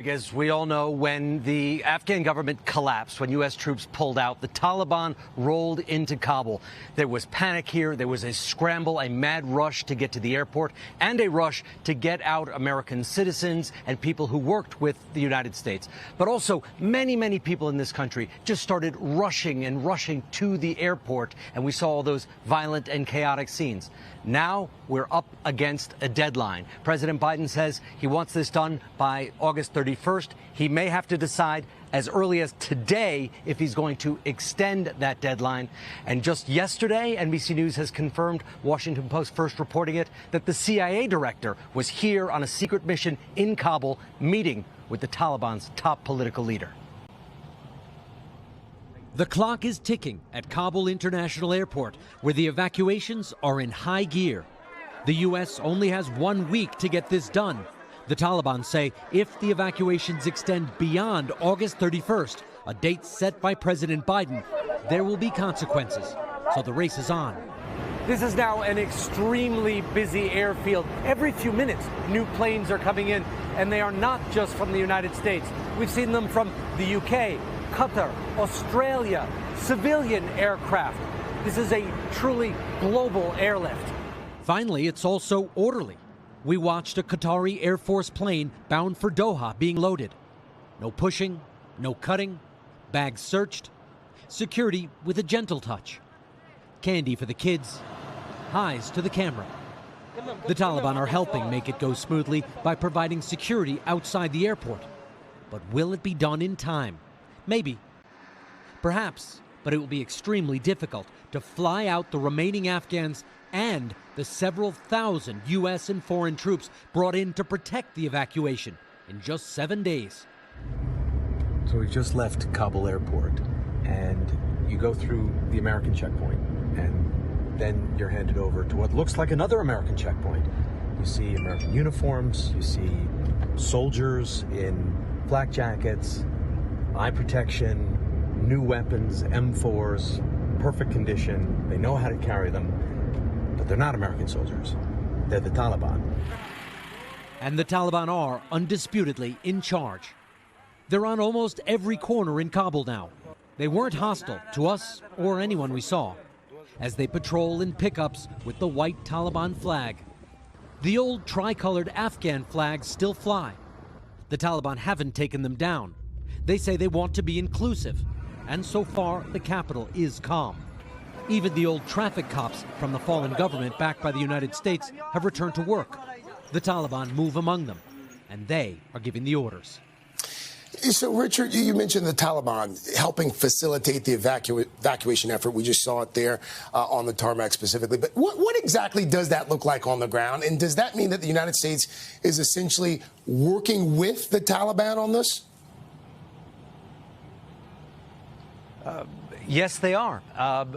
As we all know, when the Afghan government collapsed, when U.S. troops pulled out, the Taliban rolled into Kabul. There was panic here. There was a scramble, a mad rush to get to the airport, and a rush to get out American citizens and people who worked with the United States. But also, many, many people in this country just started rushing to the airport, and we saw all those violent and chaotic scenes. Now we're up against a deadline. President Biden says he wants this done by August 31st. He may have to decide as early as today if he's going to extend that deadline. And just yesterday, NBC News has confirmed, Washington Post first reporting it, that the CIA director was here on a secret mission in Kabul meeting with the Taliban's top political leader. The clock is ticking at Kabul International Airport, where the evacuations are in high gear. The U.S. only has 1 week to get this done. The Taliban say if the evacuations extend beyond August 31st, a date set by President Biden, there will be consequences. So the race is on. This is now an extremely busy airfield. Every few minutes, new planes are coming in, and they are not just from the United States. We've seen them from the UK, Qatar, Australia, civilian aircraft. This is a truly global airlift. Finally, it's also orderly. We watched a Qatari Air Force plane bound for Doha being loaded. No pushing, no cutting, bags searched, security with a gentle touch. Candy for the kids, highs to the camera. The Taliban are helping make it go smoothly by providing security outside the airport. But will it be done in time? Maybe. Perhaps, but it will be extremely difficult to fly out the remaining Afghans and the several thousand U.S. and foreign troops brought in to protect the evacuation in just 7 days. So we've just left Kabul airport, and you go through the American checkpoint, and then you're handed over to what looks like another American checkpoint. You see American uniforms, you see soldiers in flak jackets, eye protection, new weapons, M4s, perfect condition. They know how to carry them, but they're not American soldiers. They're the Taliban. And the Taliban are undisputedly in charge. They're on almost every corner in Kabul now. They weren't hostile to us or anyone we saw, as they patrol in pickups with the white Taliban flag. The old tricolored Afghan flags still fly. The Taliban haven't taken them down. They say they want to be inclusive, and so far the capital is calm. Even the old traffic cops from the fallen government backed by the United States have returned to work. The Taliban move among them, and they are giving the orders. So, Richard, you mentioned the Taliban helping facilitate the evacuation effort. We just saw it there on the tarmac specifically. But what exactly does that look like on the ground? And does that mean that the United States is essentially working with the Taliban on this? Yes, they are.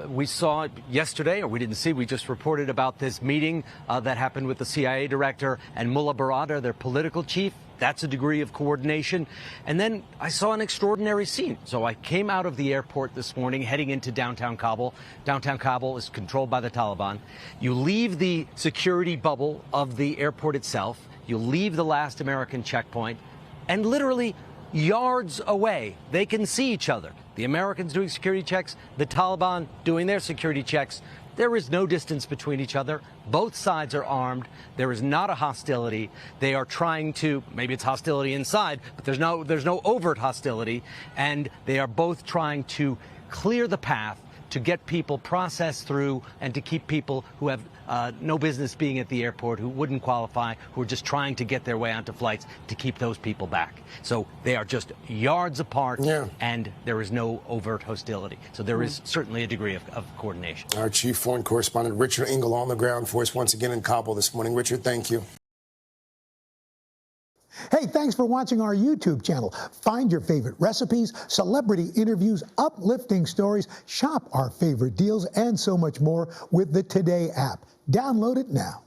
We saw it yesterday, or we didn't see, we just reported about this meeting that happened with the CIA director and Mullah Baradar, their political chief. That's a degree of coordination. And then I saw an extraordinary scene. So I came out of the airport this morning heading into downtown Kabul. Downtown Kabul is controlled by the Taliban. You leave the security bubble of the airport itself. You leave the last American checkpoint, and literally yards away, they can see each other. The Americans doing security checks, the Taliban doing their security checks. There is no distance between each other. Both sides are armed. There is not a hostility. They are trying to, maybe it's hostility inside, but there's no overt hostility. And they are both trying to clear the path to get people processed through and to keep people who have no business being at the airport, who wouldn't qualify, who are just trying to get their way onto flights, to keep those people back. So they are just yards apart, and there is no overt hostility. So there is certainly a degree of coordination. Our chief foreign correspondent, Richard Engel, on the ground for us once again in Kabul this morning. Richard, thank you. Hey, thanks for watching our YouTube channel. Find your favorite recipes, celebrity interviews, uplifting stories, shop our favorite deals, and so much more with the Today app. Download it now.